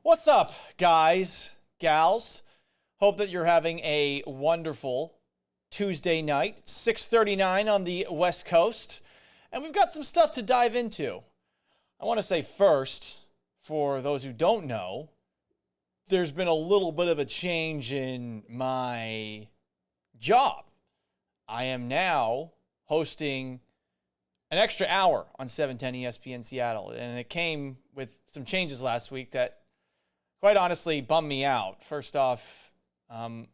What's up, guys, gals? Hope that you're having a wonderful Tuesday night, 6:39 on the West Coast, and we've got some stuff to dive into. I want to say first, for those who don't know, there's been a little bit of a change in my job. I am now hosting an extra hour on 710 ESPN Seattle, and it came with some changes last week that quite honestly bummed me out. First off, Tom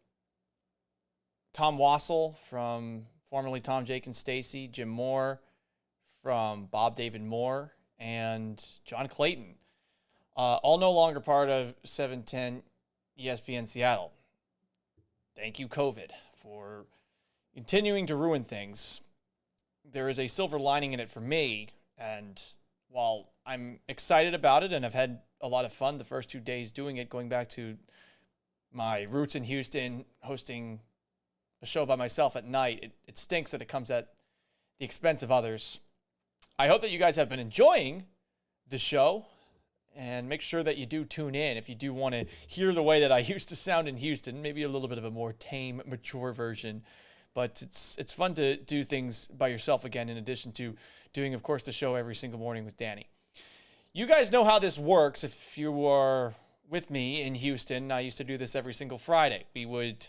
Wassel from formerly Tom, Jake, and Stacy, Jim Moore from Bob, David Moore, and John Clayton, all no longer part of 710 ESPN Seattle. Thank you, COVID, for continuing to ruin things. There is a silver lining in it for me, and while I'm excited about it and I've had a lot of fun the first 2 days doing it, going back to my roots in Houston, hosting a show by myself at night, it stinks that it comes at the expense of others. I hope that you guys have been enjoying the show, and make sure that you do tune in if you do want to hear the way that I used to sound in Houston, maybe a little bit of a more tame, mature version. But it's fun to do things by yourself again, in addition to doing, of course, the show every single morning with Danny. You guys know how this works. If you are with me in Houston, I used to do this every single Friday. We would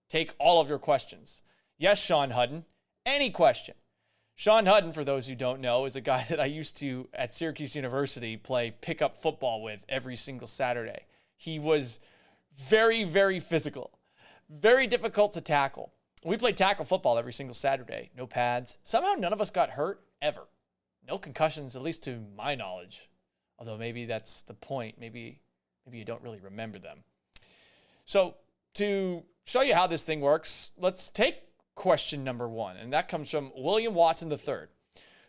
take all of your questions. Yes, Sean Hudden, any question. Sean Hudden, for those who don't know, is a guy that I used to, at Syracuse University, play pickup football with every single Saturday. He was very, very physical, very difficult to tackle. We played tackle football every single Saturday. No pads. Somehow none of us got hurt, ever. No concussions, at least to my knowledge. Although maybe that's the point. Maybe you don't really remember them. So to show you how this thing works, let's take question number one. And that comes from William Watson III.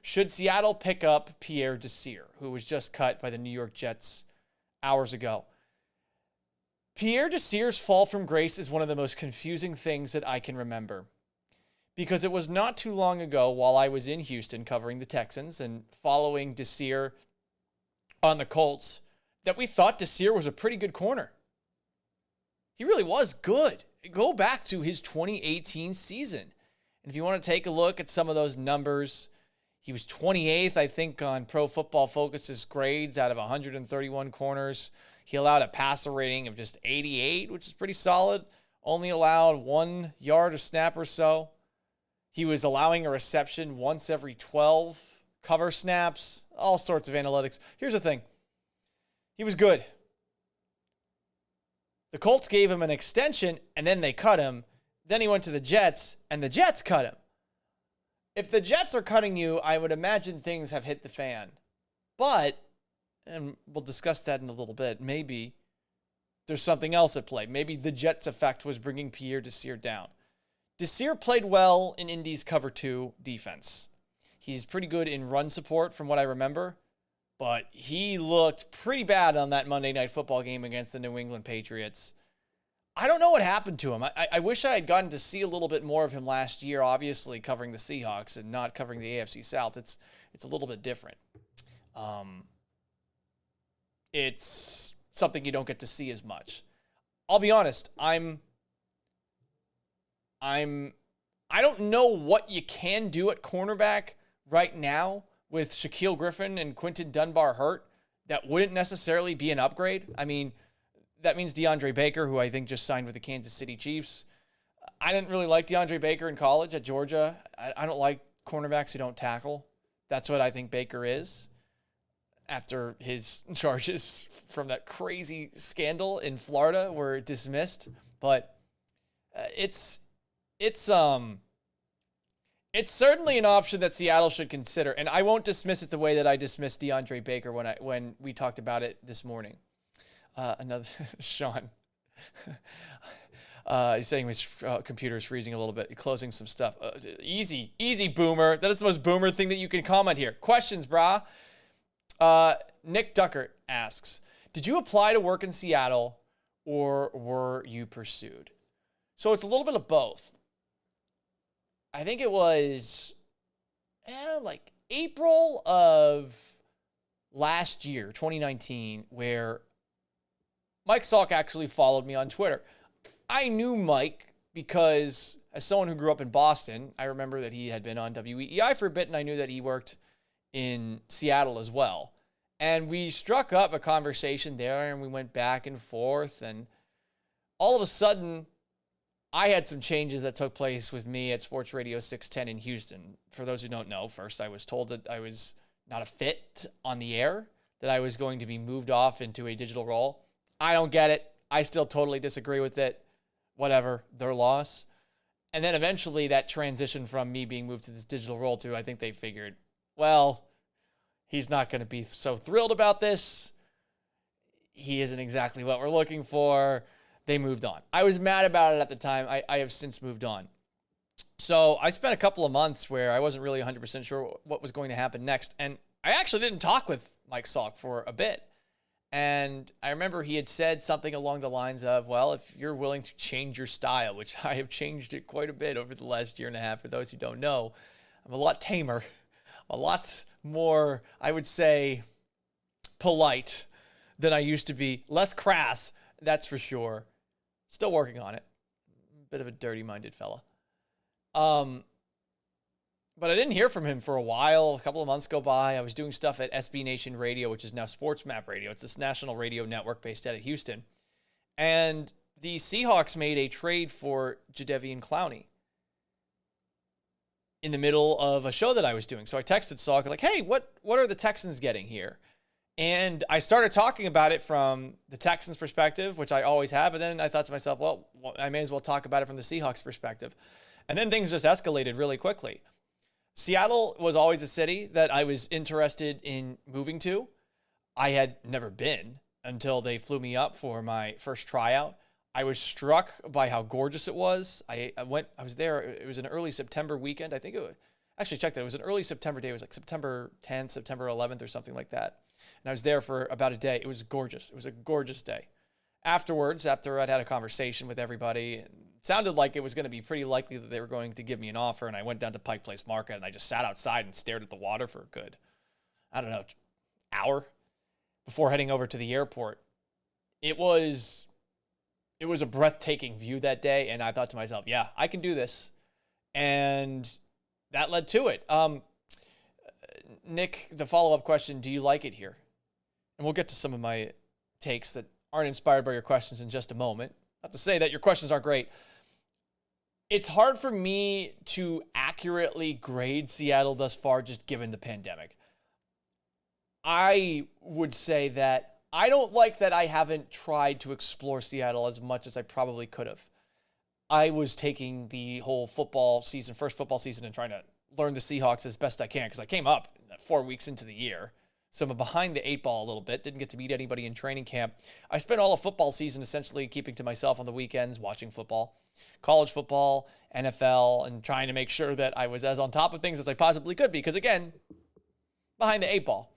Should Seattle pick up Pierre Desir, who was just cut by the New York Jets hours ago? Pierre Desir's fall from grace is one of the most confusing things that I can remember, because it was not too long ago, while I was in Houston covering the Texans and following Desir on the Colts, that we thought Desir was a pretty good corner. He really was good. Go back to his 2018 season. And if you want to take a look at some of those numbers, he was 28th, I think, on Pro Football Focus's grades out of 131 corners. He allowed a passer rating of just 88, which is pretty solid. Only allowed 1 yard a snap or so. He was allowing a reception once every 12 cover snaps, all sorts of analytics. Here's the thing. He was good. The Colts gave him an extension, and then they cut him. Then he went to the Jets, and the Jets cut him. If the Jets are cutting you, I would imagine things have hit the fan. But, and we'll discuss that in a little bit, maybe there's something else at play. Maybe the Jets effect was bringing Pierre Desir down. Desir played well in Indy's cover 2 defense. He's pretty good in run support from what I remember, but he looked pretty bad on that Monday Night Football game against the New England Patriots. I don't know what happened to him. I wish I had gotten to see a little bit more of him last year, obviously covering the Seahawks and not covering the AFC South. It's a little bit different. It's something you don't get to see as much. I'll be honest, I don't know what you can do at cornerback right now with Shaquille Griffin and Quinton Dunbar hurt that wouldn't necessarily be an upgrade. I mean, that means DeAndre Baker, who I think just signed with the Kansas City Chiefs. I didn't really like DeAndre Baker in college at Georgia. I don't like cornerbacks who don't tackle. That's what I think Baker is after his charges from that crazy scandal in Florida were dismissed. But it's certainly an option that Seattle should consider, and I won't dismiss it the way that I dismissed DeAndre Baker when we talked about it this morning. Another Sean, he's saying his computer is freezing a little bit, closing some stuff. Easy, boomer. That is the most boomer thing that you can comment here. Questions, brah. Nick Duckert asks, did you apply to work in Seattle or were you pursued? So it's a little bit of both. I think it was like April of last year, 2019, where Mike Salk actually followed me on Twitter. I knew Mike because as someone who grew up in Boston, I remember that he had been on WEEI for a bit, and I knew that he worked in Seattle as well. And we struck up a conversation there, and we went back and forth, and all of a sudden, I had some changes that took place with me at Sports Radio 610 in Houston. For those who don't know, first I was told that I was not a fit on the air, that I was going to be moved off into a digital role. I don't get it. I still totally disagree with it. Whatever, their loss. And then eventually that transition from me being moved to this digital role to, I think they figured, well, he's not going to be so thrilled about this. He isn't exactly what we're looking for. They moved on. I was mad about it at the time. I have since moved on. So I spent a couple of months where I wasn't really 100% sure what was going to happen next. And I actually didn't talk with Mike Salk for a bit. And I remember he had said something along the lines of, well, if you're willing to change your style, which I have changed it quite a bit over the last year and a half, for those who don't know, I'm a lot tamer, a lot more, I would say, polite than I used to be. Less crass, that's for sure. Still working on it. Bit of a dirty-minded fella. But I didn't hear from him for a while. A couple of months go by. I was doing stuff at SB Nation Radio, which is now Sports Map Radio. It's this national radio network based out of Houston. And the Seahawks made a trade for Jadeveon Clowney in the middle of a show that I was doing. So I texted Salk, like, hey, what are the Texans getting here? And I started talking about it from the Texans' perspective, which I always have. And then I thought to myself, well, I may as well talk about it from the Seahawks' perspective. And then things just escalated really quickly. Seattle was always a city that I was interested in moving to. I had never been until they flew me up for my first tryout. I was struck by how gorgeous it was. I was there. It was an early September weekend. I think it was, actually checked that. It was an early September day. It was like September 10th, September 11th or something like that. And I was there for about a day. It was gorgeous. It was a gorgeous day. Afterwards, after I'd had a conversation with everybody, it sounded like it was going to be pretty likely that they were going to give me an offer. And I went down to Pike Place Market and I just sat outside and stared at the water for a good, I don't know, hour before heading over to the airport. It was a breathtaking view that day. And I thought to myself, yeah, I can do this. And that led to it. Nick, the follow-up question, do you like it here? And we'll get to some of my takes that aren't inspired by your questions in just a moment. Not to say that your questions aren't great. It's hard for me to accurately grade Seattle thus far, just given the pandemic. I would say that I don't like that I haven't tried to explore Seattle as much as I probably could have. I was taking the whole first football season, and trying to learn the Seahawks as best I can, because I came up 4 weeks into the year. So I'm behind the eight ball a little bit. Didn't get to meet anybody in training camp. I spent all of football season essentially keeping to myself on the weekends, watching football, college football, NFL, and trying to make sure that I was as on top of things as I possibly could be. Because again, behind the eight ball.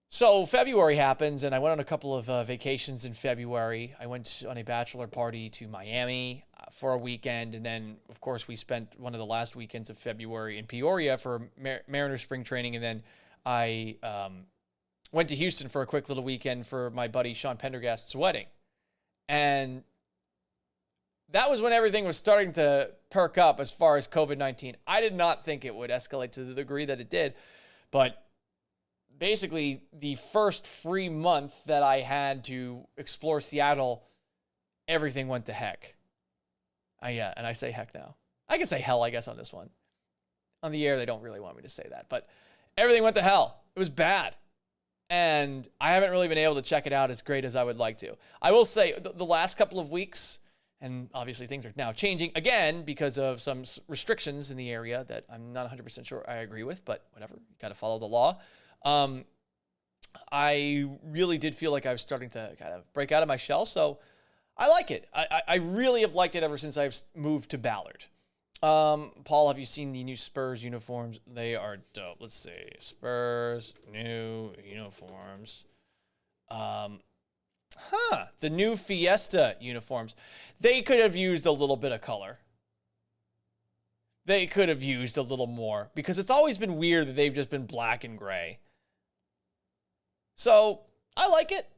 So February happens, and I went on a couple of vacations in February. I went on a bachelor party to Miami for a weekend, and then, of course, we spent one of the last weekends of February in Peoria for Mariners spring training, and then I went to Houston for a quick little weekend for my buddy Sean Pendergast's wedding. And that was when everything was starting to perk up as far as COVID-19. I did not think it would escalate to the degree that it did, but basically the first free month that I had to explore Seattle, everything went to heck. And I say heck now. I can say hell, I guess, on this one. On the air, they don't really want me to say that, but everything went to hell. It was bad. And I haven't really been able to check it out as great as I would like to. I will say the last couple of weeks, and obviously things are now changing again because of some restrictions in the area that I'm not 100% sure I agree with, but whatever. You got to follow the law. I really did feel like I was starting to kind of break out of my shell. So I like it. I really have liked it ever since I've moved to Ballard. Paul, have you seen the new Spurs uniforms? They are dope. Let's see. Spurs new uniforms. The new Fiesta uniforms. They could have used a little bit of color. They could have used a little more, because it's always been weird that they've just been black and gray. So I like it.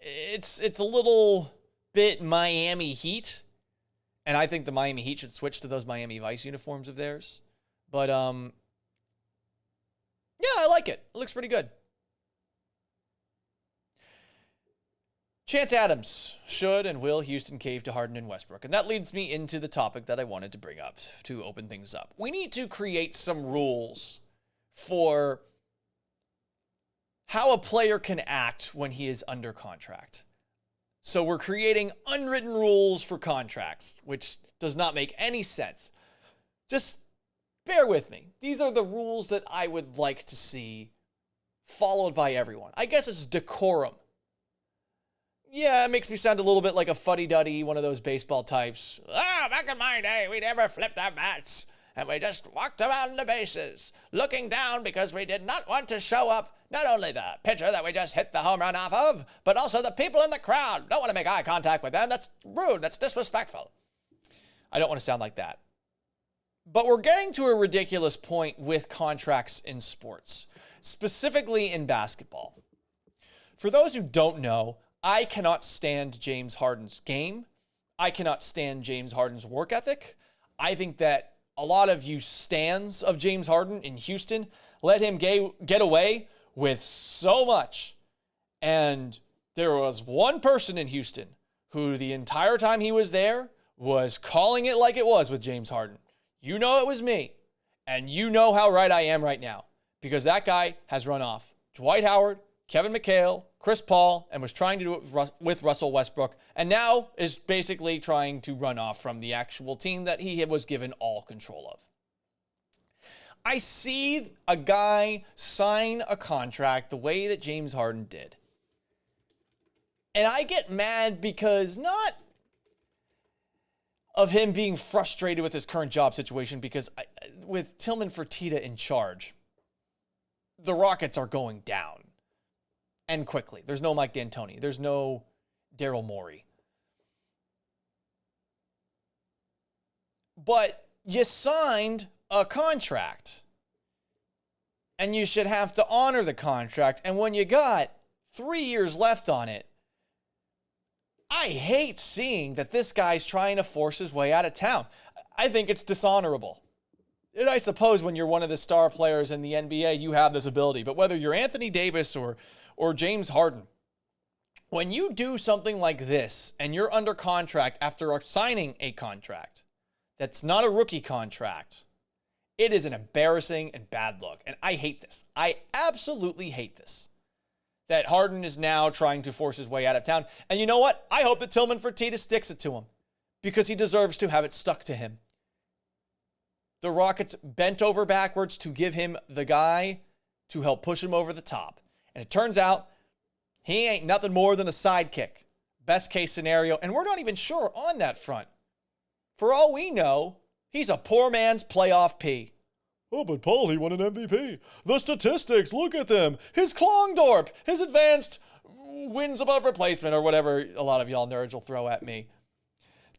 it's a little bit Miami Heat. And I think the Miami Heat should switch to those Miami Vice uniforms of theirs. But, yeah, I like it. It looks pretty good. Chance Adams, should and will Houston cave to Harden and Westbrook? And that leads me into the topic that I wanted to bring up to open things up. We need to create some rules for how a player can act when he is under contract. So we're creating unwritten rules for contracts, which does not make any sense. Just bear with me. These are the rules that I would like to see followed by everyone. I guess it's decorum. Yeah, it makes me sound a little bit like a fuddy-duddy, one of those baseball types. Back in my day, we never flipped our bats, and we just walked around the bases, looking down because we did not want to show up not only the pitcher that we just hit the home run off of, but also the people in the crowd. Don't want to make eye contact with them. That's rude. That's disrespectful. I don't want to sound like that. But we're getting to a ridiculous point with contracts in sports, specifically in basketball. For those who don't know, I cannot stand James Harden's game. I cannot stand James Harden's work ethic. I think that a lot of you stans of James Harden in Houston let him get away with so much. And there was one person in Houston who the entire time he was there was calling it like it was with James Harden. You know it was me. And you know how right I am right now. Because that guy has run off Dwight Howard, Kevin McHale, Chris Paul, and was trying to do it with Russell Westbrook, and now is basically trying to run off from the actual team that he was given all control of. I see a guy sign a contract the way that James Harden did. And I get mad because not of him being frustrated with his current job situation, because with Tillman Fertitta in charge, the Rockets are going down. And quickly. There's no Mike D'Antoni. There's no Daryl Morey. But you signed a contract. And you should have to honor the contract. And when you got 3 years left on it, I hate seeing that this guy's trying to force his way out of town. I think it's dishonorable. And I suppose when you're one of the star players in the NBA, you have this ability. But whether you're Anthony Davis or James Harden, when you do something like this and you're under contract after signing a contract that's not a rookie contract, it is an embarrassing and bad look. And I hate this. I absolutely hate this. That Harden is now trying to force his way out of town. And you know what? I hope that Tillman Fertitta sticks it to him because he deserves to have it stuck to him. The Rockets bent over backwards to give him the guy to help push him over the top. And it turns out he ain't nothing more than a sidekick. Best case scenario. And we're not even sure on that front. For all we know, he's a poor man's playoff P. Oh, but Paul, he won an MVP. The statistics, look at them. His Klondorp, his advanced wins above replacement, or whatever a lot of y'all nerds will throw at me.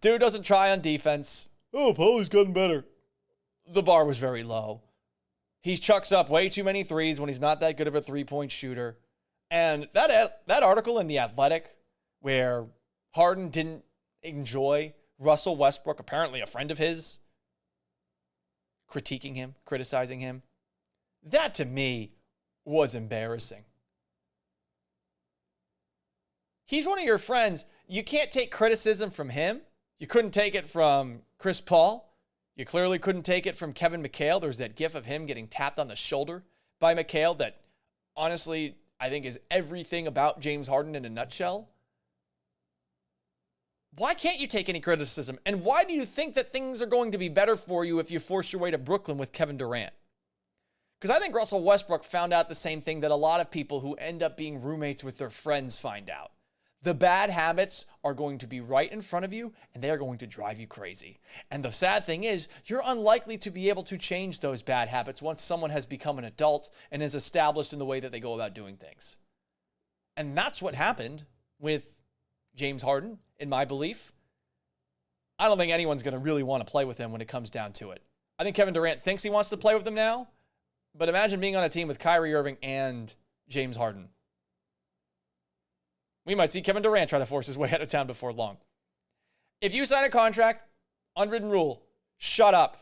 Dude doesn't try on defense. Oh, Paulie's gotten better. The bar was very low. He chucks up way too many threes when he's not that good of a three-point shooter. And that article in The Athletic where Harden didn't enjoy Russell Westbrook, apparently a friend of his, critiquing him, criticizing him, that to me was embarrassing. He's one of your friends. You can't take criticism from him. You couldn't take it from Chris Paul. You clearly couldn't take it from Kevin McHale. There's that gif of him getting tapped on the shoulder by McHale that, honestly, I think is everything about James Harden in a nutshell. Why can't you take any criticism? And why do you think that things are going to be better for you if you force your way to Brooklyn with Kevin Durant? Because I think Russell Westbrook found out the same thing that a lot of people who end up being roommates with their friends find out. The bad habits are going to be right in front of you, and they are going to drive you crazy. And the sad thing is, you're unlikely to be able to change those bad habits once someone has become an adult and is established in the way that they go about doing things. And that's what happened with James Harden, in my belief. I don't think anyone's going to really want to play with him when it comes down to it. I think Kevin Durant thinks he wants to play with him now, but imagine being on a team with Kyrie Irving and James Harden. We might see Kevin Durant try to force his way out of town before long. If you sign a contract, unwritten rule, shut up,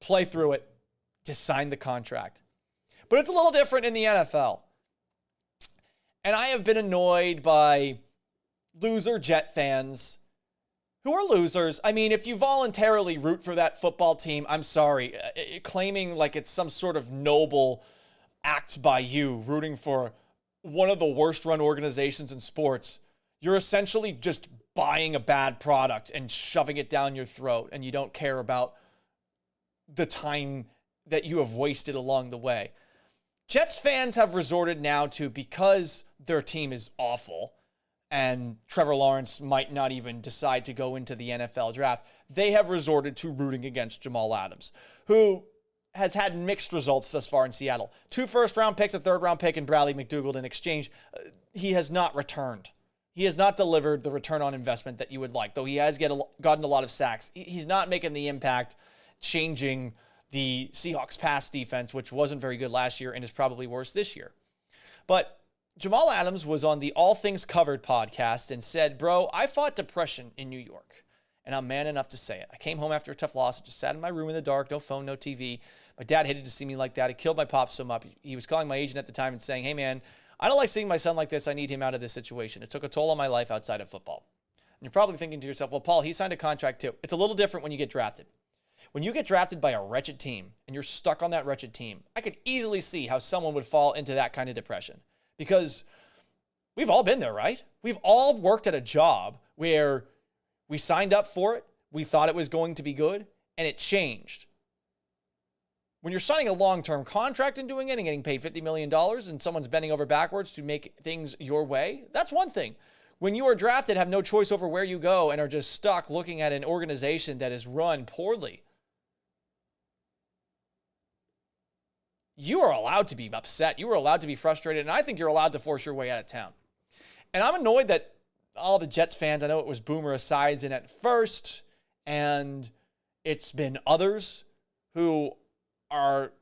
play through it, just sign the contract. But it's a little different in the NFL. And I have been annoyed by loser Jet fans who are losers. I mean, if you voluntarily root for that football team, I'm sorry. Claiming like it's some sort of noble act by you, rooting for one of the worst run organizations in sports, you're essentially just buying a bad product and shoving it down your throat, and you don't care about the time that you have wasted along the way. Jets fans have resorted now to, because their team is awful and Trevor Lawrence might not even decide to go into the NFL draft, they have resorted to rooting against Jamal Adams, who has had mixed results thus far in Seattle. 2 first-round picks, a third-round pick, and Bradley McDougald in exchange. He has not returned. He has not delivered the return on investment that you would like, though he has gotten a lot of sacks. He's not making the impact changing the Seahawks pass defense, which wasn't very good last year and is probably worse this year. But Jamal Adams was on the All Things Covered podcast and said, bro, I fought depression in New York, and I'm man enough to say it. I came home after a tough loss and just sat in my room in the dark, no phone, no TV. My dad hated to see me like that. It killed my pops so much. He was calling my agent at the time and saying, hey, man, I don't like seeing my son like this. I need him out of this situation. It took a toll on my life outside of football. And you're probably thinking to yourself, well, Paul, he signed a contract too. It's a little different when you get drafted. When you get drafted by a wretched team and you're stuck on that wretched team, I could easily see how someone would fall into that kind of depression, because we've all been there, right? We've all worked at a job where we signed up for it, we thought it was going to be good, and it changed. When you're signing a long-term contract and doing it and getting paid $50 million and someone's bending over backwards to make things your way, that's one thing. When you are drafted, have no choice over where you go, and are just stuck looking at an organization that is run poorly, you are allowed to be upset. You are allowed to be frustrated, and I think you're allowed to force your way out of town. And I'm annoyed that all the Jets fans, I know it was Boomer Esiason at first, and it's been others who are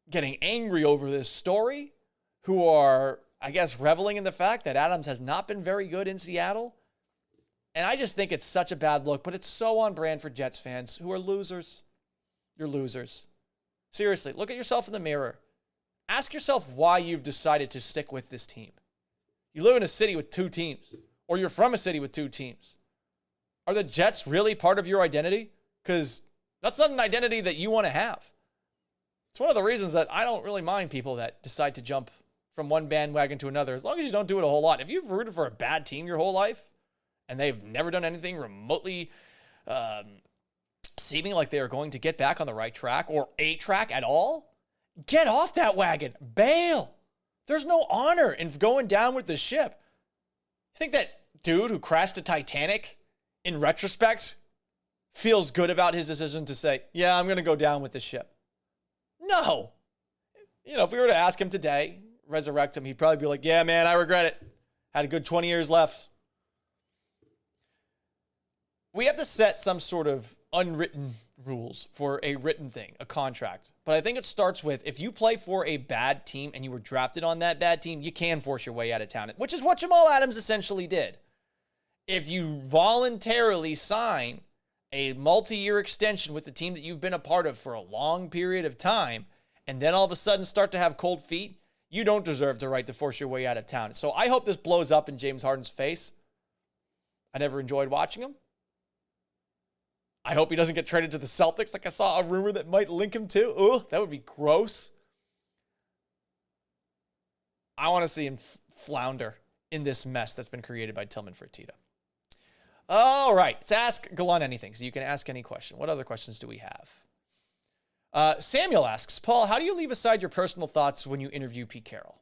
getting angry over this story, who are, I guess, reveling in the fact that Adams has not been very good in Seattle. And I just think it's such a bad look, but it's so on brand for Jets fans who are losers. You're losers. Seriously, look at yourself in the mirror. Ask yourself why you've decided to stick with this team. You live in a city with 2 teams, or you're from a city with 2 teams. Are the Jets really part of your identity? Because that's not an identity that you want to have. It's one of the reasons that I don't really mind people that decide to jump from one bandwagon to another, as long as you don't do it a whole lot. If you've rooted for a bad team your whole life, and they've never done anything remotely seeming like they are going to get back on the right track or a track at all, get off that wagon. Bail. There's no honor in going down with the ship. You think that dude who crashed the Titanic, in retrospect, feels good about his decision to say, yeah, I'm going to go down with the ship? No. You know, if we were to ask him today, resurrect him, he'd probably be like, yeah, man, I regret it. Had a good 20 years left. We have to set some sort of unwritten rules for a written thing, a contract. But I think it starts with, if you play for a bad team and you were drafted on that bad team, you can force your way out of town, which is what Jamal Adams essentially did. If you voluntarily sign a multi-year extension with the team that you've been a part of for a long period of time, and then all of a sudden start to have cold feet, you don't deserve the right to force your way out of town. So I hope this blows up in James Harden's face. I never enjoyed watching him. I hope he doesn't get traded to the Celtics, like I saw a rumor that might link him to. Ugh, that would be gross. I want to see him flounder in this mess that's been created by Tillman Fertitta. All right, let's ask Gallant anything, so you can ask any question. What other questions do we have? Samuel asks, Paul, how do you leave aside your personal thoughts when you interview Pete Carroll?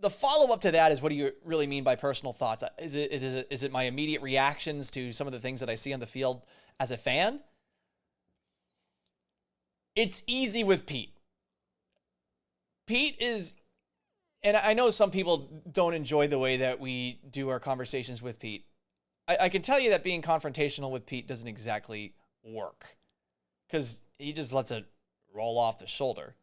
The follow-up to that is, what do you really mean by personal thoughts? Is it my immediate reactions to some of the things that I see on the field as a fan? It's easy with Pete. Pete is, and I know some people don't enjoy the way that we do our conversations with Pete. I can tell you that being confrontational with Pete doesn't exactly work, because he just lets it roll off the shoulder.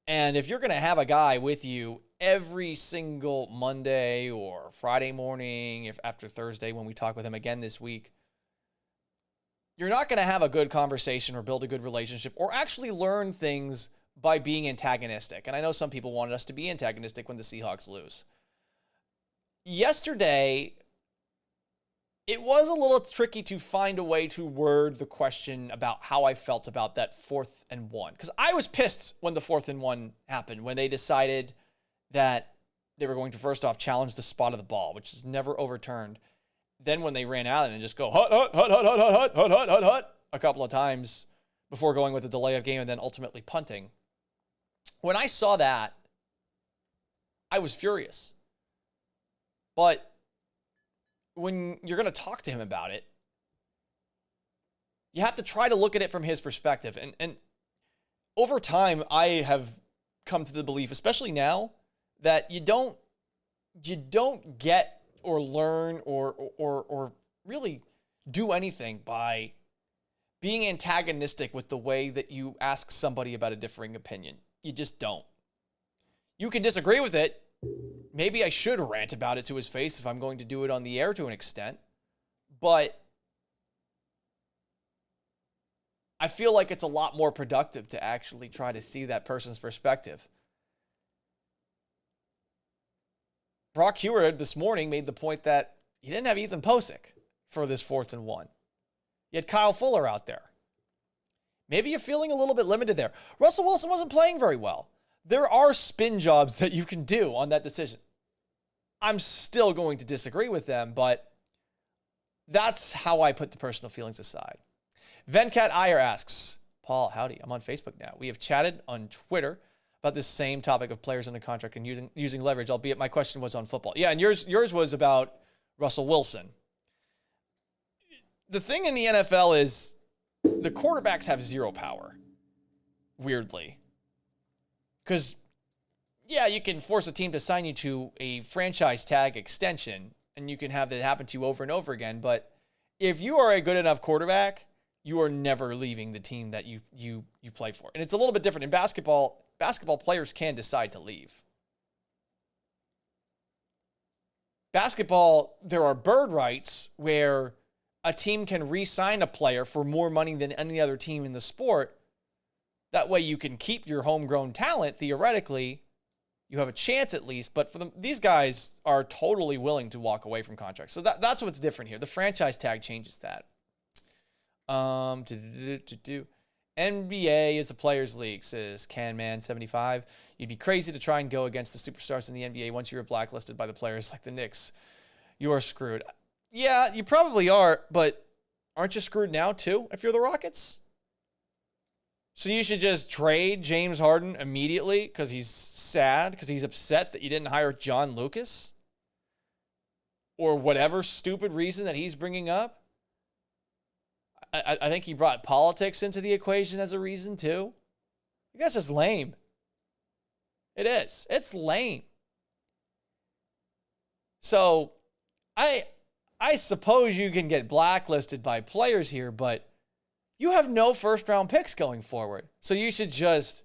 And if you're going to have a guy with you every single Monday or Friday morning, if after Thursday when we talk with him again this week, you're not going to have a good conversation or build a good relationship or actually learn things by being antagonistic. And I know some people wanted us to be antagonistic when the Seahawks lose. Yesterday, it was a little tricky to find a way to word the question about how I felt about that 4th and 1. Because I was pissed when the 4th and 1 happened, when they decided that they were going to first off challenge the spot of the ball, which is never overturned. Then when they ran out and just go hut, hut, hut, hut, hut, hut, hut, hut, hut, hut, a couple of times before going with a delay of game and then ultimately punting. When I saw that, I was furious. But when you're going to talk to him about it, you have to try to look at it from his perspective. And over time, I have come to the belief, especially now, that you don't get or learn or really do anything by being antagonistic with the way that you ask somebody about a differing opinion. You just don't. You can disagree with it. Maybe I should rant about it to his face if I'm going to do it on the air to an extent. But I feel like it's a lot more productive to actually try to see that person's perspective. Brock Heward this morning made the point that you didn't have Ethan Posick for this 4th and 1. You had Kyle Fuller out there. Maybe you're feeling a little bit limited there. Russell Wilson wasn't playing very well. There are spin jobs that you can do on that decision. I'm still going to disagree with them, but that's how I put the personal feelings aside. Venkat Iyer asks, Paul, howdy, I'm on Facebook now. We have chatted on Twitter about this same topic of players under contract and using leverage, albeit my question was on football. Yeah, and yours was about Russell Wilson. The thing in the NFL is the quarterbacks have zero power, weirdly. Because, yeah, you can force a team to sign you to a franchise tag extension, and you can have that happen to you over and over again. But if you are a good enough quarterback, you are never leaving the team that you play for. And it's a little bit different. In basketball, players can decide to leave. Basketball, there are bird rights where a team can re-sign a player for more money than any other team in the sport. That way you can keep your homegrown talent, theoretically. You have a chance at least, but for them, these guys are totally willing to walk away from contracts. So that's what's different here. The franchise tag changes that. NBA is a players' league, says CanMan75. You'd be crazy to try and go against the superstars in the NBA once you're blacklisted by the players like the Knicks. You are screwed. Yeah, you probably are, but aren't you screwed now too if you're the Rockets? So you should just trade James Harden immediately because he's sad, because he's upset that you didn't hire John Lucas? Or whatever stupid reason that he's bringing up? I think he brought politics into the equation as a reason too. I think that's just lame. It is. It's lame. So I suppose you can get blacklisted by players here, but you have no first-round picks going forward. So you should just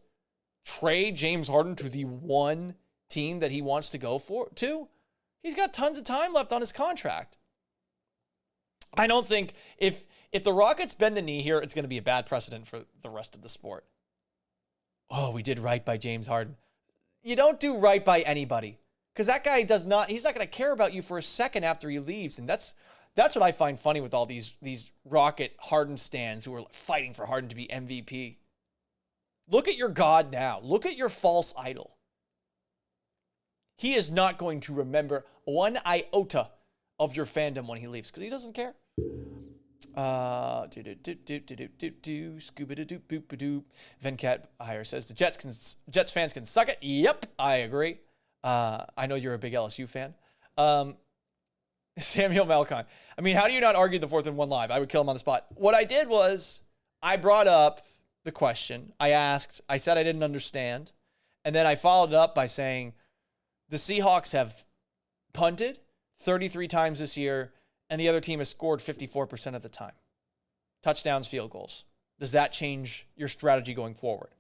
trade James Harden to the one team that he wants to go to. He's got tons of time left on his contract. I don't think if the Rockets bend the knee here, it's going to be a bad precedent for the rest of the sport. Oh, we did right by James Harden. You don't do right by anybody because that guy he's not going to care about you for a second after he leaves. And that's what I find funny with all these Rocket Harden stans who are fighting for Harden to be MVP. Look at your God now. Look at your false idol. He is not going to remember one iota of your fandom when he leaves because he doesn't care. Venkat Iyer says the Jets fans can suck it. Yep, I agree. I know you're a big LSU fan. Samuel Malcon. I mean, how do you not argue the 4th and 1 live? I would kill him on the spot. What I did was I brought up the question. I said I didn't understand. And then I followed it up by saying the Seahawks have punted 33 times this year, and the other team has scored 54% of the time. Touchdowns, field goals. Does that change your strategy going forward?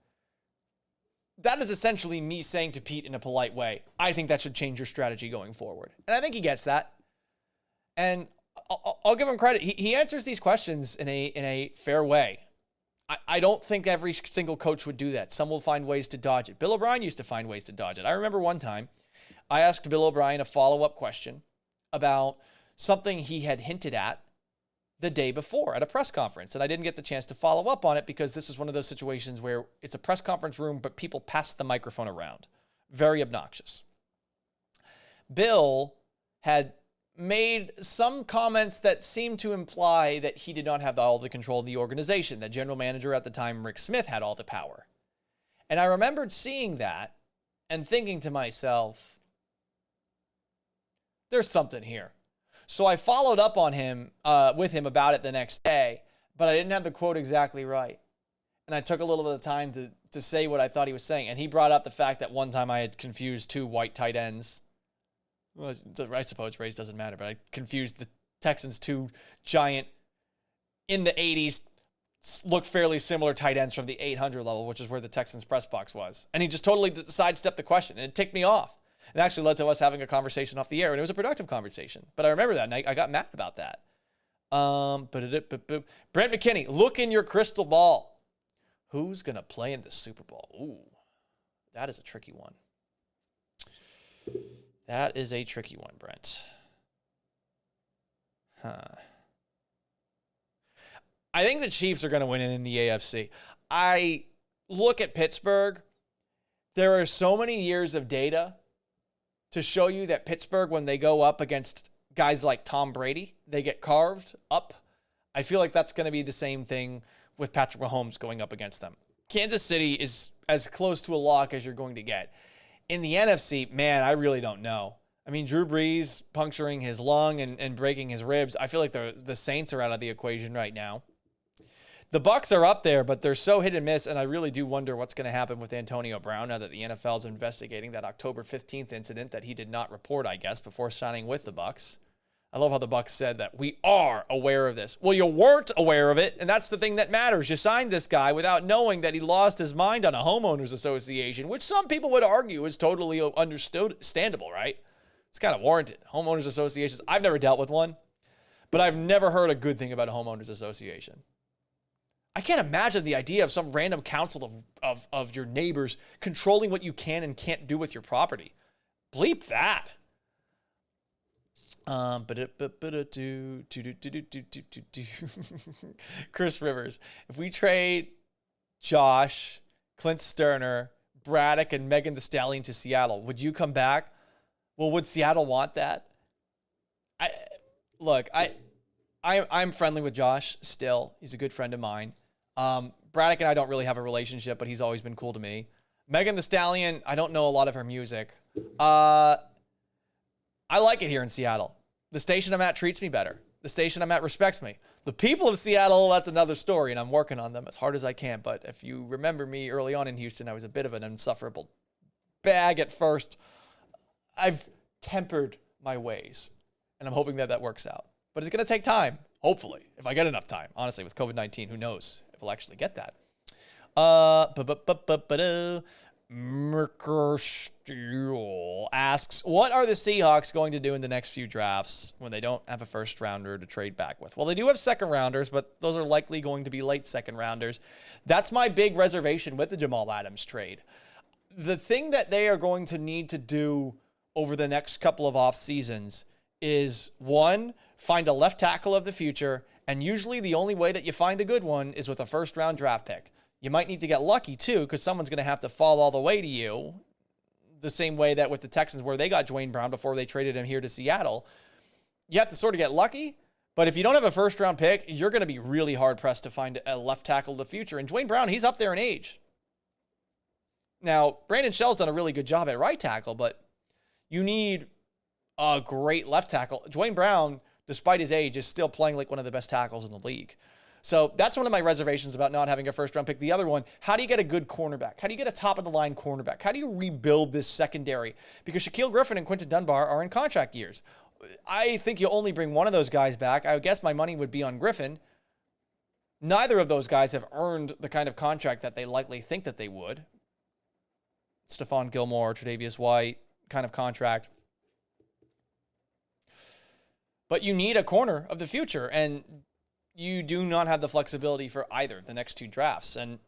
that is essentially me saying to Pete in a polite way, I think that should change your strategy going forward. And I think he gets that. And I'll give him credit. He answers these questions in a fair way. I don't think every single coach would do that. Some will find ways to dodge it. Bill O'Brien used to find ways to dodge it. I remember one time I asked Bill O'Brien a follow-up question about something he had hinted at the day before at a press conference. And I didn't get the chance to follow up on it because this was one of those situations where it's a press conference room, but people pass the microphone around. Very obnoxious. Bill had made some comments that seemed to imply that he did not have all the control of the organization. The general manager at the time, Rick Smith, had all the power. And I remembered seeing that and thinking to myself, there's something here. So I followed up on him, with him about it the next day, but I didn't have the quote exactly right. And I took a little bit of time to say what I thought he was saying. And he brought up the fact that one time I had confused two white tight ends. Well, I suppose race doesn't matter, but I confused the Texans' two giant, in the 80s, look fairly similar tight ends from the 800 level, which is where the Texans press box was. And he just totally sidestepped the question, and it ticked me off. It actually led to us having a conversation off the air, and it was a productive conversation. But I remember that night, I got mad about that. Brent McKinney, look in your crystal ball. Who's going to play in the Super Bowl? Ooh, that is a tricky one. That is a tricky one, Brent. I think the Chiefs are going to win in the AFC. I look at Pittsburgh. There are so many years of data to show you that Pittsburgh, when they go up against guys like Tom Brady, they get carved up. I feel like that's going to be the same thing with Patrick Mahomes going up against them. Kansas City is as close to a lock as you're going to get. In the NFC, man, I really don't know. I mean, Drew Brees puncturing his lung and breaking his ribs. I feel like the Saints are out of the equation right now. The Bucs are up there, but they're so hit and miss, and I really do wonder what's going to happen with Antonio Brown now that the NFL is investigating that October 15th incident that he did not report, I guess, before signing with the Bucs. I love how the Bucs said that we are aware of this. Well, you weren't aware of it, and that's the thing that matters. You signed this guy without knowing that he lost his mind on a homeowners association, which some people would argue is totally understandable, right? It's kind of warranted. Homeowners associations, I've never dealt with one, but I've never heard a good thing about a homeowners association. I can't imagine the idea of some random council of your neighbors controlling what you can and can't do with your property. Bleep that. Chris Rivers. If we trade Josh, Clint Sterner, Braddock, and Megan Thee Stallion to Seattle, would you come back? Well, would Seattle want that? I'm friendly with Josh still. He's a good friend of mine. Braddock and I don't really have a relationship, but he's always been cool to me. Megan Thee Stallion, I don't know a lot of her music. I like it here in Seattle. The station I'm at treats me better. The station I'm at respects me. The people of Seattle, that's another story, and I'm working on them as hard as I can. But if you remember me early on in Houston, I was a bit of an insufferable bag at first. I've tempered my ways, and I'm hoping that works out. But it's going to take time, hopefully, if I get enough time. Honestly, with COVID-19, who knows if we'll actually get that. Merkersteel asks, what are the Seahawks going to do in the next few drafts when they don't have a first rounder to trade back with? Well, they do have second rounders, but those are likely going to be late second rounders. That's my big reservation with the Jamal Adams trade. The thing that they are going to need to do over the next couple of off seasons is, one, find a left tackle of the future, and usually the only way that you find a good one is with a first round draft pick. You might need to get lucky, too, because someone's going to have to fall all the way to you, the same way that with the Texans where they got Dwayne Brown before they traded him here to Seattle. You have to sort of get lucky, but if you don't have a first-round pick, you're going to be really hard-pressed to find a left tackle of the future. And Dwayne Brown, he's up there in age. Now, Brandon Shell's done a really good job at right tackle, but you need a great left tackle. Dwayne Brown, despite his age, is still playing like one of the best tackles in the league. So that's one of my reservations about not having a first-round pick. The other one, how do you get a good cornerback? How do you get a top-of-the-line cornerback? How do you rebuild this secondary? Because Shaquille Griffin and Quinton Dunbar are in contract years. I think you only bring one of those guys back. I guess my money would be on Griffin. Neither of those guys have earned the kind of contract that they likely think that they would. Stephon Gilmore, Tre'Davious White kind of contract. But you need a corner of the future, and you do not have the flexibility for either the next 2 drafts. And,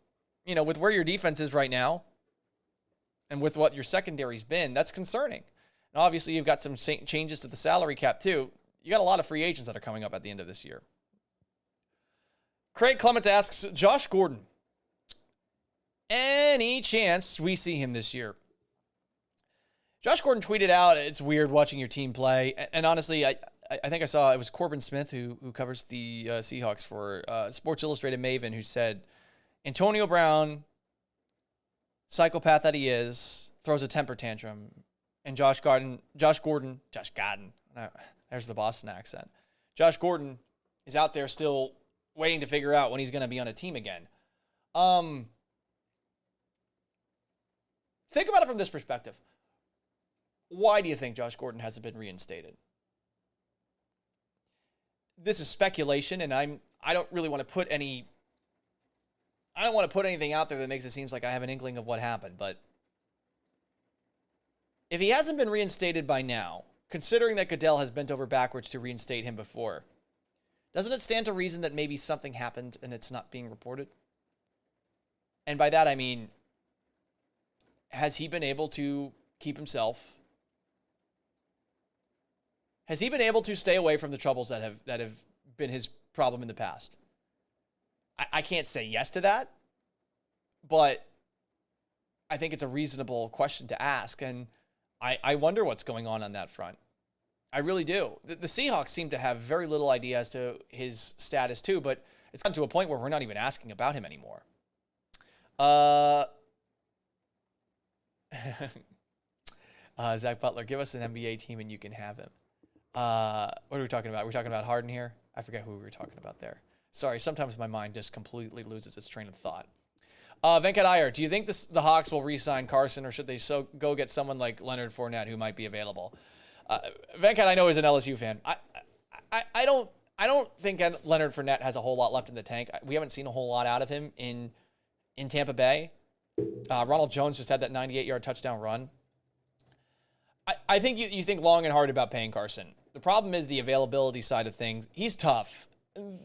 you know, with where your defense is right now and with what your secondary's been, that's concerning. And obviously, you've got some changes to the salary cap, too. You got a lot of free agents that are coming up at the end of this year. Craig Clements asks, Josh Gordon, any chance we see him this year? Josh Gordon tweeted out, it's weird watching your team play. And honestly, I think I saw it was Corbin Smith who covers the Seahawks for Sports Illustrated Maven, who said, Antonio Brown, psychopath that he is, throws a temper tantrum. And Josh Gordon, there's the Boston accent. Josh Gordon is out there still waiting to figure out when he's going to be on a team again. Think about it from this perspective. Why do you think Josh Gordon hasn't been reinstated? This is speculation, and I don't really want to put anything out there that makes it seem like I have an inkling of what happened, but if he hasn't been reinstated by now, considering that Goodell has bent over backwards to reinstate him before, doesn't it stand to reason that maybe something happened and it's not being reported? And by that, I mean, has he been able to keep himself? Has he been able to stay away from the troubles that have been his problem in the past? I can't say yes to that, but I think it's a reasonable question to ask, and I wonder what's going on that front. I really do. The Seahawks seem to have very little idea as to his status too, but it's gotten to a point where we're not even asking about him anymore. Zach Butler, give us an NBA team and you can have him. What are we talking about? We're talking about Harden here? I forget who we were talking about there. Sorry, sometimes my mind just completely loses its train of thought. Venkat Iyer, do you think the Hawks will re-sign Carson, or should they go get someone like Leonard Fournette who might be available? Venkat, I know, is an LSU fan. I don't think Leonard Fournette has a whole lot left in the tank. We haven't seen a whole lot out of him in Tampa Bay. Ronald Jones just had that 98-yard touchdown run. I think you think long and hard about paying Carson. The problem is the availability side of things. He's tough.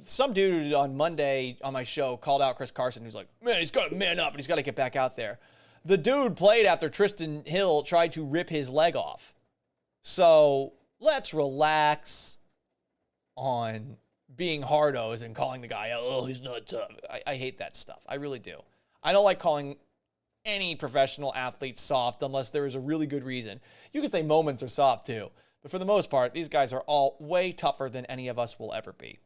Some dude on Monday on my show called out Chris Carson, who's like, man, he's got to man up and he's got to get back out there. The dude played after Tristan Hill tried to rip his leg off. So let's relax on being hardos and calling the guy, oh, he's not tough. I hate that stuff. I really do. I don't like calling any professional athlete soft unless there is a really good reason. You could say moments are soft too. But for the most part, these guys are all way tougher than any of us will ever be.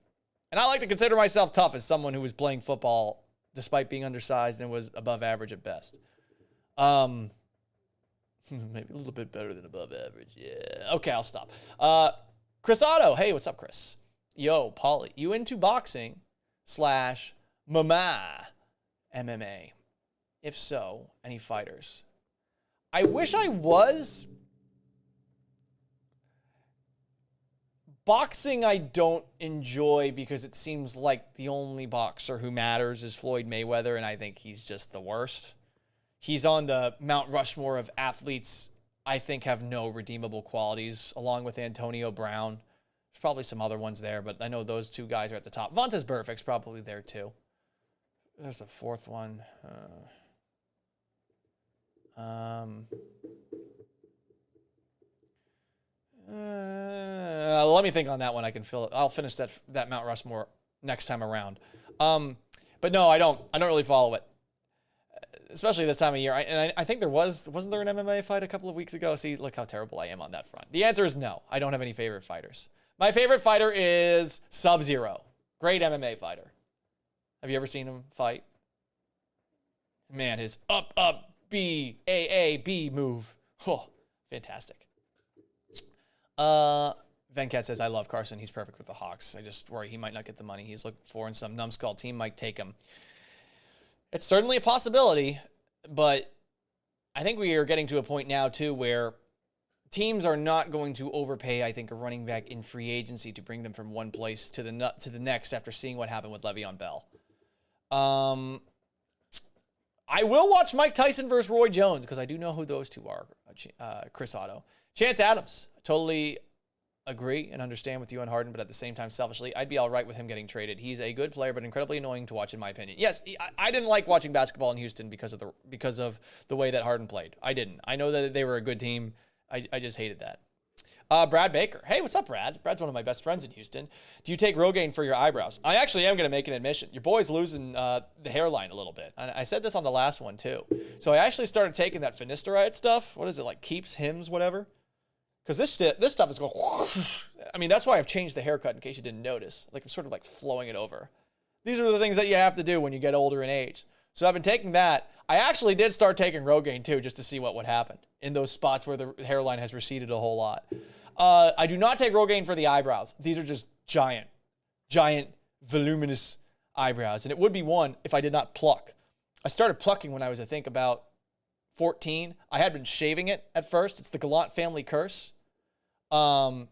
And I like to consider myself tough as someone who was playing football despite being undersized and was above average at best. Maybe a little bit better than above average. Yeah. Okay, I'll stop. Chris Otto. Hey, what's up, Chris? Yo, Paulie, you into boxing / MMA? If so, any fighters? I wish I was. Boxing I don't enjoy because it seems like the only boxer who matters is Floyd Mayweather, and I think he's just the worst. He's on the Mount Rushmore of athletes I think have no redeemable qualities, along with Antonio Brown. There's probably some other ones there, but I know those two guys are at the top. Vontaze Burfict's probably there too. There's a fourth one. Let me think on that one. I can fill it. I'll finish that Mount Rushmore next time around. But no, I don't really follow it, especially this time of year. I think wasn't there an MMA fight a couple of weeks ago? See, look how terrible I am on that front. The answer is no. I don't have any favorite fighters. My favorite fighter is Sub-Zero. Great MMA fighter. Have you ever seen him fight? Man, his up, B, A, B move. Oh, fantastic. Venkat says, I love Carson. He's perfect with the Hawks. I just worry he might not get the money he's looking for, and some numbskull team might take him. It's certainly a possibility, but I think we are getting to a point now, too, where teams are not going to overpay, I think, a running back in free agency to bring them from one place to the next after seeing what happened with Le'Veon Bell. I will watch Mike Tyson versus Roy Jones because I do know who those two are, Chris Otto. Chance Adams, totally agree and understand with you on Harden, but at the same time, selfishly, I'd be all right with him getting traded. He's a good player, but incredibly annoying to watch, in my opinion. Yes, I didn't like watching basketball in Houston because of the way that Harden played. I didn't. I know that they were a good team. I just hated that. Brad Baker. Hey, what's up, Brad? Brad's one of my best friends in Houston. Do you take Rogaine for your eyebrows? I actually am going to make an admission. Your boy's losing the hairline a little bit. I said this on the last one, too. So I actually started taking that finasteride stuff. What is it, like Keeps, Hims, whatever? Because this stuff is going whoosh. I mean, that's why I've changed the haircut, in case you didn't notice. Like, I'm sort of like flowing it over. These are the things that you have to do when you get older in age. So I've been taking that. I actually did start taking Rogaine, too, just to see what would happen in those spots where the hairline has receded a whole lot. I do not take Rogaine for the eyebrows. These are just giant, voluminous eyebrows. And it would be one if I did not pluck. I started plucking when I was, I think, about 14. I had been shaving it at first. It's the Gallant family curse. It's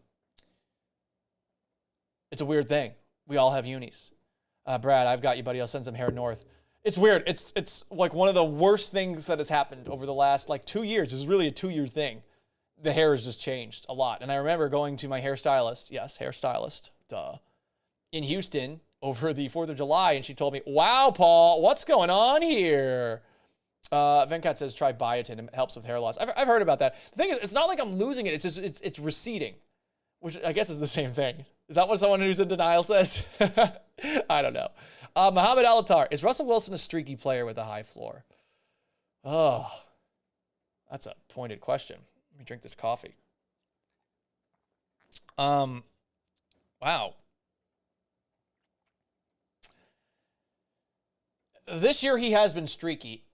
a weird thing. We all have unis. Brad, I've got you, buddy. I'll send some hair north. It's weird. It's like one of the worst things that has happened over the last, 2 years. This is really a 2-year thing. The hair has just changed a lot. And I remember going to my hairstylist, in Houston over the 4th of July, and she told me, wow, Paul, what's going on here? Venkat says, try biotin. It helps with hair loss. I've heard about that. The thing is, it's not like I'm losing it. It's just, it's receding, which I guess is the same thing. Is that what someone who's in denial says? I don't know. Muhammad Alatar, is Russell Wilson a streaky player with a high floor? Oh, that's a pointed question. Let me drink this coffee. Wow. This year he has been streaky.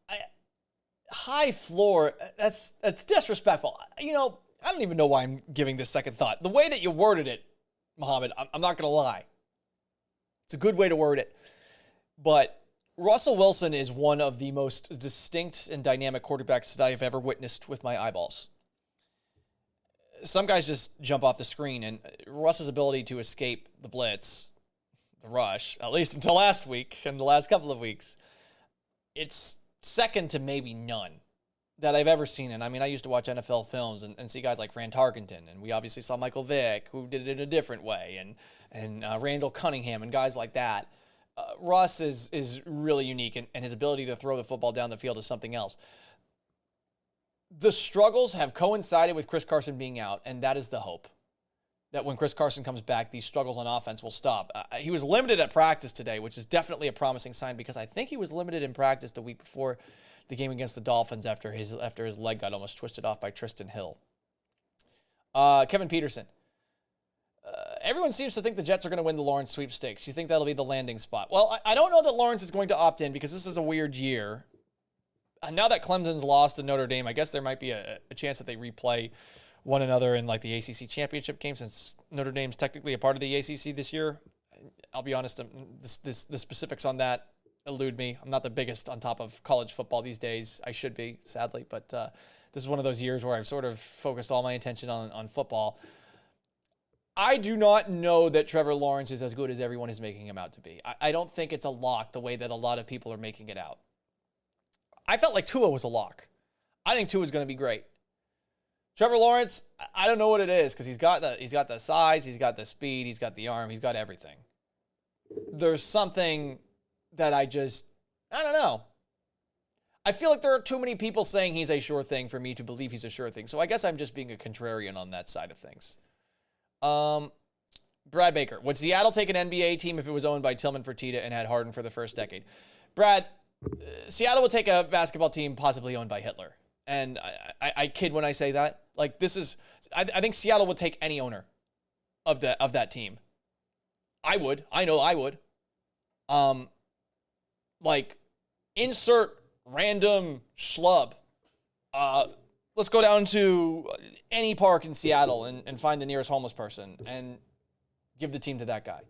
High floor, that's disrespectful. I don't even know why I'm giving this second thought. The way that you worded it, Muhammad, I'm not going to lie. It's a good way to word it. But Russell Wilson is one of the most distinct and dynamic quarterbacks that I have ever witnessed with my eyeballs. Some guys just jump off the screen, and Russ's ability to escape the blitz, the rush, at least until last week and the last couple of weeks, it's second to maybe none that I've ever seen. And I mean, I used to watch NFL films and see guys like Fran Tarkenton, and we obviously saw Michael Vick, who did it in a different way, and Randall Cunningham and guys like that. Russ is really unique, and his ability to throw the football down the field is something else. The struggles have coincided with Chris Carson being out, and that is the hope. That when Chris Carson comes back, these struggles on offense will stop. He was limited at practice today, which is definitely a promising sign because I think he was limited in practice the week before the game against the Dolphins after his leg got almost twisted off by Tristan Hill. Kevin Peterson. Everyone seems to think the Jets are going to win the Lawrence sweepstakes. You think that'll be the landing spot? Well, I don't know that Lawrence is going to opt in because this is a weird year. Now that Clemson's lost to Notre Dame, I guess there might be a chance that they replay one another in the ACC championship game since Notre Dame's technically a part of the ACC this year. I'll be honest, the specifics on that elude me. I'm not the biggest on top of college football these days. I should be, sadly, but this is one of those years where I've sort of focused all my attention on football. I do not know that Trevor Lawrence is as good as everyone is making him out to be. I don't think it's a lock the way that a lot of people are making it out. I felt like Tua was a lock. I think Tua is going to be great. Trevor Lawrence, I don't know what it is because he's got the size, he's got the speed, he's got the arm, he's got everything. There's something that I don't know. I feel like there are too many people saying he's a sure thing for me to believe he's a sure thing. So I guess I'm just being a contrarian on that side of things. Brad Baker, would Seattle take an NBA team if it was owned by Tillman Fertitta and had Harden for the first decade? Brad, Seattle would take a basketball team possibly owned by Hitler. And I kid when I say that. I think Seattle would take any owner of that team. I would. I know I would. Insert random schlub. Let's go down to any park in Seattle and find the nearest homeless person and give the team to that guy.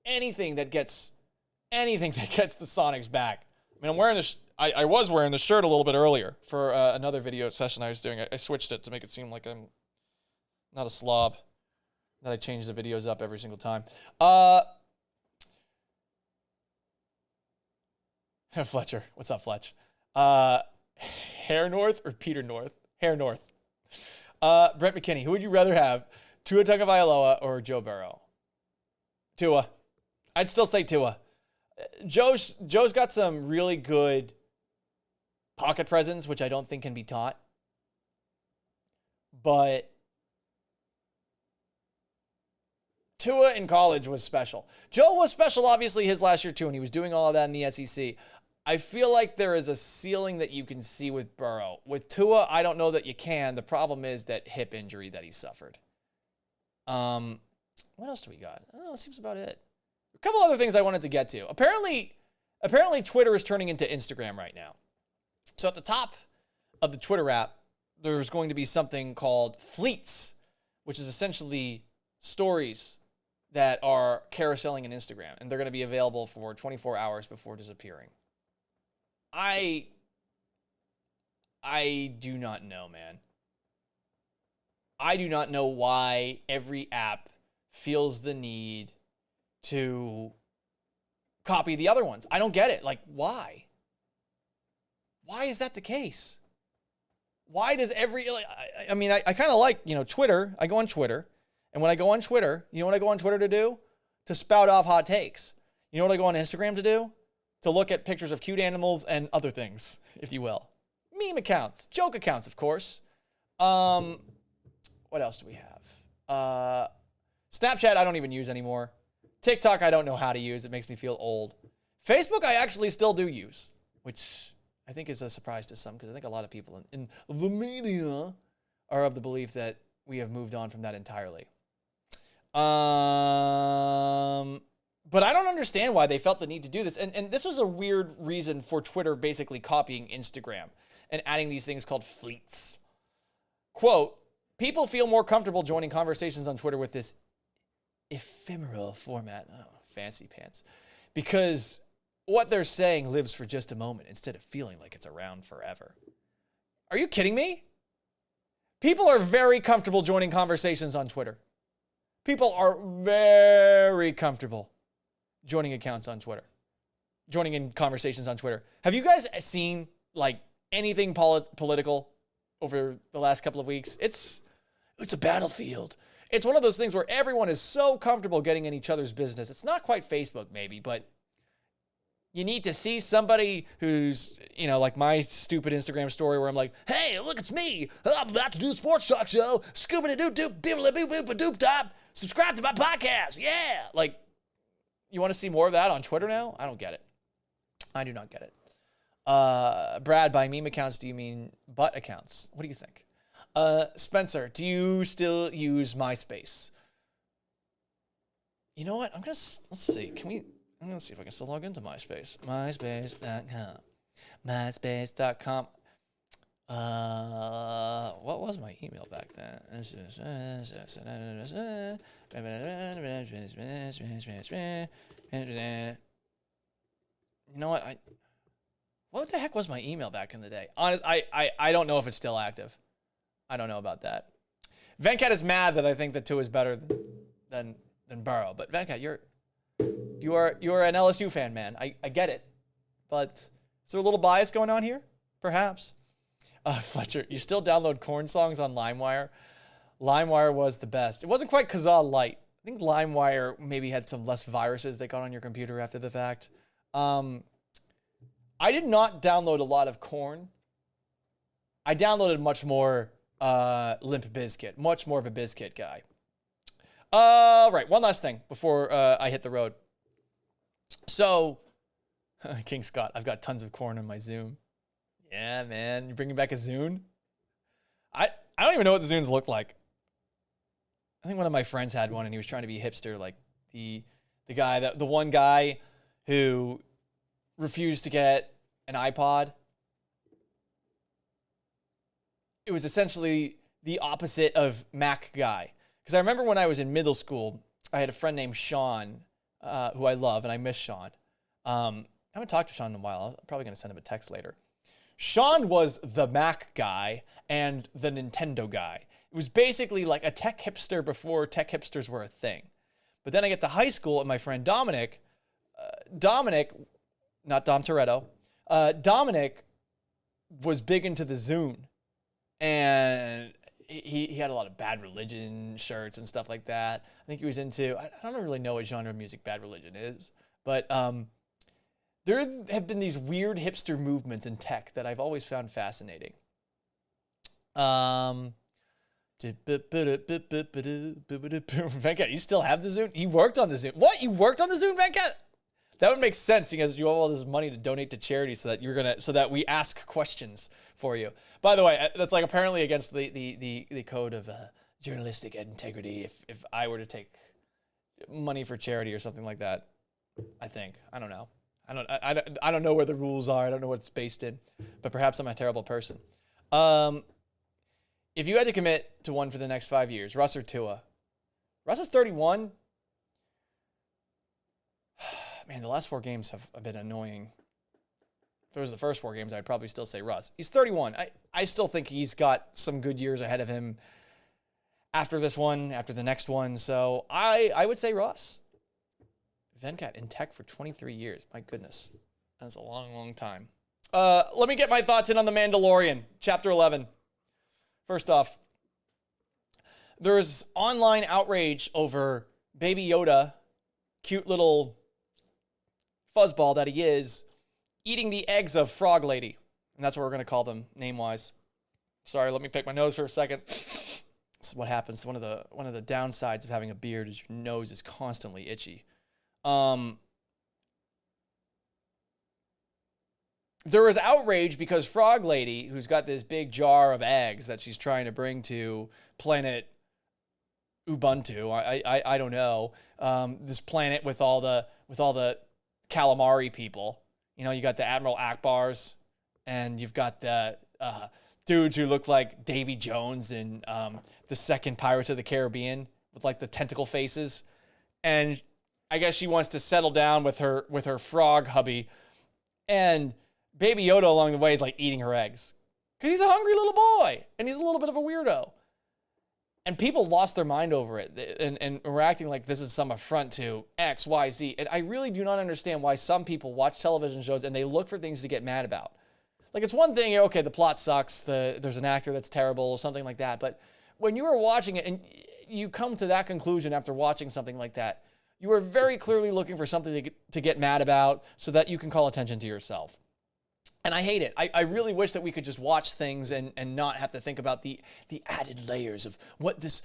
Anything that gets the Sonics back. I mean, I'm wearing this. I was wearing the shirt a little bit earlier for another video session I was doing. I switched it to make it seem like I'm not a slob, that I change the videos up every single time. Fletcher. What's up, Fletch? Hair North or Peter North? Hair North. Brent McKinney. Who would you rather have? Tua Tagovailoa or Joe Burrow? Tua. I'd still say Tua. Joe's got some really good pocket presence, which I don't think can be taught. But Tua in college was special. Joe was special, obviously, his last year, too, and he was doing all of that in the SEC. I feel like there is a ceiling that you can see with Burrow. With Tua, I don't know that you can. The problem is that hip injury that he suffered. What else do we got? Oh, that seems about it. A couple other things I wanted to get to. Apparently Twitter is turning into Instagram right now. So at the top of the Twitter app, there's going to be something called Fleets, which is essentially stories that are carouseling in Instagram, and they're going to be available for 24 hours before disappearing. I do not know, man. I do not know why every app feels the need to copy the other ones. I don't get it. Like, why? Why is that the case? Why does I mean, I kind of like, Twitter. I go on Twitter. And when I go on Twitter, you know what I go on Twitter to do? To spout off hot takes. You know what I go on Instagram to do? To look at pictures of cute animals and other things, if you will. Meme accounts. Joke accounts, of course. What else do we have? Snapchat, I don't even use anymore. TikTok, I don't know how to use. It makes me feel old. Facebook, I actually still do use, which I think is a surprise to some, because I think a lot of people in the media are of the belief that we have moved on from that entirely. But I don't understand why they felt the need to do this. And this was a weird reason for Twitter basically copying Instagram and adding these things called fleets. Quote, people feel more comfortable joining conversations on Twitter with this ephemeral format. Oh, fancy pants. Because what they're saying lives for just a moment instead of feeling like it's around forever. Are you kidding me? People are very comfortable joining conversations on Twitter. People are very comfortable joining accounts on Twitter. Joining in conversations on Twitter. Have you guys seen like anything political over the last couple of weeks? It's a battlefield. It's one of those things where everyone is so comfortable getting in each other's business. It's not quite Facebook maybe, but you need to see somebody who's, like my stupid Instagram story where I'm like, hey, look, it's me. I'm about to do a sports talk show. Scoobity-doo-doo, bibbly-boo-boo-ba-doop-top. Subscribe to my podcast. Yeah. Like, you want to see more of that on Twitter now? I don't get it. I do not get it. Brad, by meme accounts, do you mean butt accounts? What do you think? Spencer, do you still use MySpace? You know what? let's see. I'm going to see if I can still log into MySpace. MySpace.com. MySpace.com. What was my email back then? You know what? What the heck was my email back in the day? Honest, I don't know if it's still active. I don't know about that. Venkat is mad that I think that Tua is better than Burrow. But Venkat, you're an LSU fan, man. I get it. But is there a little bias going on here? Perhaps. Fletcher, you still download corn songs on LimeWire? LimeWire was the best. It wasn't quite Kazaa Lite. I think LimeWire maybe had some less viruses that got on your computer after the fact. I did not download a lot of Korn. I downloaded much more Limp Bizkit. Much more of a Bizkit guy. Right, one last thing before I hit the road. So, King Scott, I've got tons of Korn on my Zoom. Yeah, man. You bringing back a Zune? I don't even know what the Zunes look like. I think one of my friends had one, and he was trying to be hipster, like the one guy who refused to get an iPod. It was essentially the opposite of Mac guy. Because I remember when I was in middle school, I had a friend named Sean, who I love, and I miss Sean. I haven't talked to Sean in a while. I'm probably going to send him a text later. Sean was the Mac guy and the Nintendo guy. It was basically like a tech hipster before tech hipsters were a thing. But then I get to high school, and my friend Dominic, not Dom Toretto, Dominic was big into the Zune, and he had a lot of Bad Religion shirts and stuff like that. I think he was into, I don't really know what genre of music Bad Religion is, but there have been these weird hipster movements in tech that I've always found fascinating. Venkat, you still have the Zune? You worked on the Zune. What? You worked on the Zune, Venkat? That would make sense because you have all this money to donate to charity so that we ask questions for you. By the way, that's like apparently against the code of journalistic integrity if I were to take money for charity or something like that. I think. I don't know. I don't know where the rules are. I don't know what it's based in, but perhaps I'm a terrible person. If you had to commit to one for the next 5 years, Russ or Tua? Russ is 31. Man, the last 4 games have been annoying. If it was the first 4 games, I'd probably still say Russ. He's 31. I still think he's got some good years ahead of him after this one, after the next one. So I would say Russ. Venkat in tech for 23 years. My goodness. That's a long, long time. Let me get my thoughts in on The Mandalorian, Chapter 11. First off, there's online outrage over Baby Yoda, cute little fuzzball that he is, eating the eggs of Frog Lady. And that's what we're going to call them, name-wise. Sorry, let me pick my nose for a second. This is what happens. One of the downsides of having a beard is your nose is constantly itchy. There was outrage because Frog Lady, who's got this big jar of eggs that she's trying to bring to planet Ubuntu, I don't know, this planet with all the calamari people. You know, you got the Admiral Akbars, and you've got the dudes who look like Davy Jones in the second Pirates of the Caribbean with like the tentacle faces, and I guess she wants to settle down with her frog hubby, and Baby Yoda along the way is like eating her eggs because he's a hungry little boy and he's a little bit of a weirdo. And people lost their mind over it and were acting like this is some affront to X, Y, Z. And I really do not understand why some people watch television shows and they look for things to get mad about. Like, it's one thing, okay, the plot sucks, there's an actor that's terrible, something like that. But when you are watching it and you come to that conclusion after watching something like that, you are very clearly looking for something to get mad about so that you can call attention to yourself. And I hate it. I really wish that we could just watch things and not have to think about the added layers of what this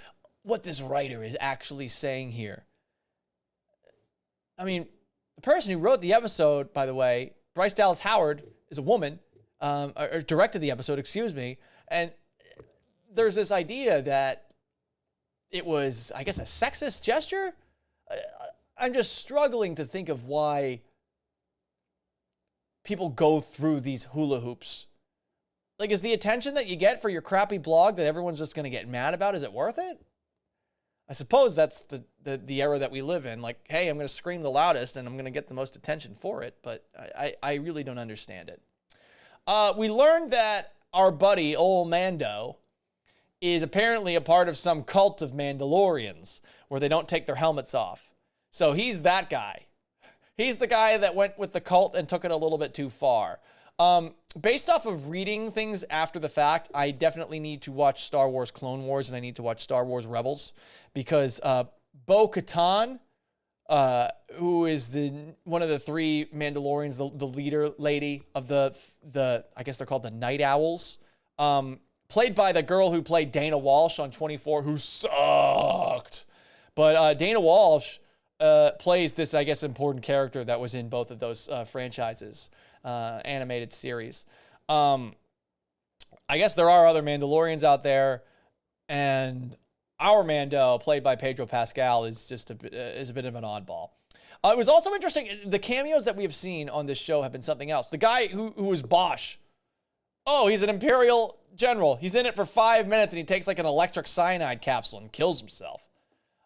writer is actually saying here. I mean, the person who wrote the episode, by the way, Bryce Dallas Howard, is a woman, or directed the episode, excuse me. And there's this idea that it was, I guess, a sexist gesture. I'm just struggling to think of why people go through these hula hoops. Like, is the attention that you get for your crappy blog that everyone's just going to get mad about, is it worth it? I suppose that's the era that we live in. Like, hey, I'm going to scream the loudest and I'm going to get the most attention for it, but I really don't understand it. We learned that our buddy, old Mando, is apparently a part of some cult of Mandalorians where they don't take their helmets off. So he's that guy. He's the guy that went with the cult and took it a little bit too far. Based off of reading things after the fact, I definitely need to watch Star Wars Clone Wars and I need to watch Star Wars Rebels because Bo-Katan, who is one of the 3 Mandalorians, the leader lady of the I guess they're called the Night Owls, played by the girl who played Dana Walsh on 24, who sucked. But Dana Walsh plays this, I guess, important character that was in both of those franchises, animated series. I guess there are other Mandalorians out there, and our Mando, played by Pedro Pascal, is just a bit of an oddball. It was also interesting, the cameos that we have seen on this show have been something else. The guy who was Bosch, he's an Imperial general. He's in it for 5 minutes, and he takes like an electric cyanide capsule and kills himself.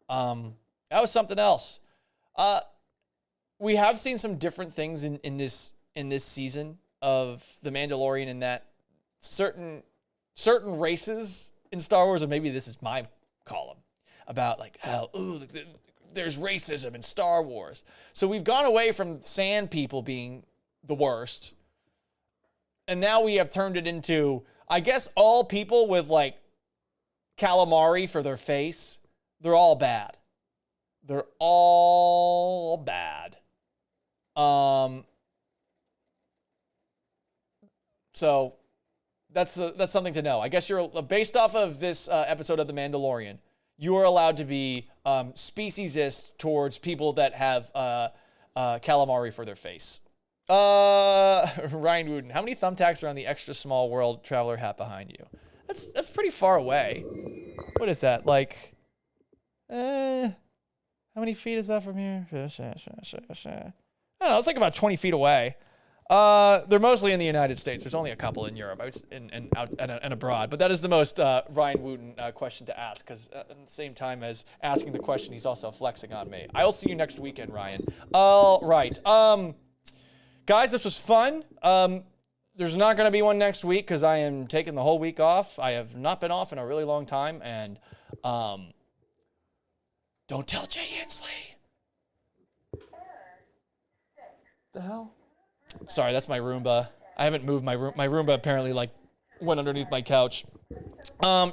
That was something else. We have seen some different things in this season of The Mandalorian in that certain races in Star Wars, or maybe this is my column, about like how, there's racism in Star Wars. So we've gone away from sand people being the worst And now we have turned it into, I guess, all people with like calamari for their face. They're all bad. They're all bad. So that's something to know. I guess you're based off of this episode of The Mandalorian. You are allowed to be speciesist towards people that have calamari for their face. Ryan Wooden, how many thumbtacks are on the extra small world traveler hat behind you? That's pretty far away. What is that? Like, how many feet is that from here? I don't know. It's like about 20 feet away. They're mostly in the United States. There's only a couple in Europe and abroad. But that is the most Ryan Wooten question to ask, because at the same time as asking the question, he's also flexing on me. I'll see you next weekend, Ryan. All right. Guys, this was fun. There's not going to be one next week because I am taking the whole week off. I have not been off in a really long time. And don't tell Jay Hensley. The hell? Sorry, that's my Roomba. I haven't moved my Roomba. My Roomba apparently like went underneath my couch.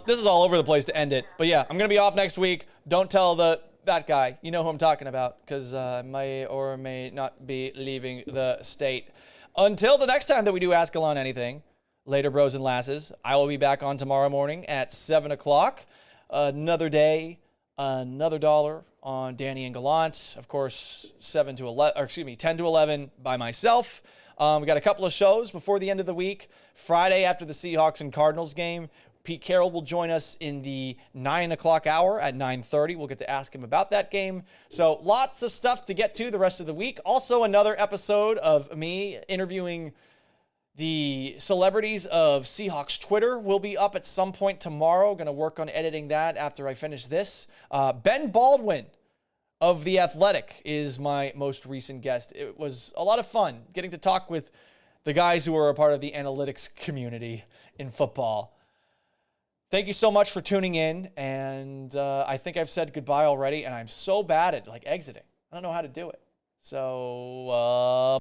This is all over the place to end it. But yeah, I'm going to be off next week. Don't tell that guy. You know who I'm talking about, because I may or may not be leaving the state. Until the next time that we do Ask Gallant Anything, later, bros and lasses, I will be back on tomorrow morning at 7 o'clock. Another day, another dollar on Danny and Gallant. Of course, 10 to 11 by myself. We got a couple of shows before the end of the week. Friday after the Seahawks and Cardinals game, Pete Carroll will join us in the 9 o'clock hour at 9:30. We'll get to ask him about that game. So lots of stuff to get to the rest of the week. Also, another episode of me interviewing the celebrities of Seahawks Twitter will be up at some point tomorrow. Going to work on editing that after I finish this. Ben Baldwin of The Athletic is my most recent guest. It was a lot of fun getting to talk with the guys who are a part of the analytics community in football. Thank you so much for tuning in, and I think I've said goodbye already, and I'm so bad at like exiting. I don't know how to do it. So,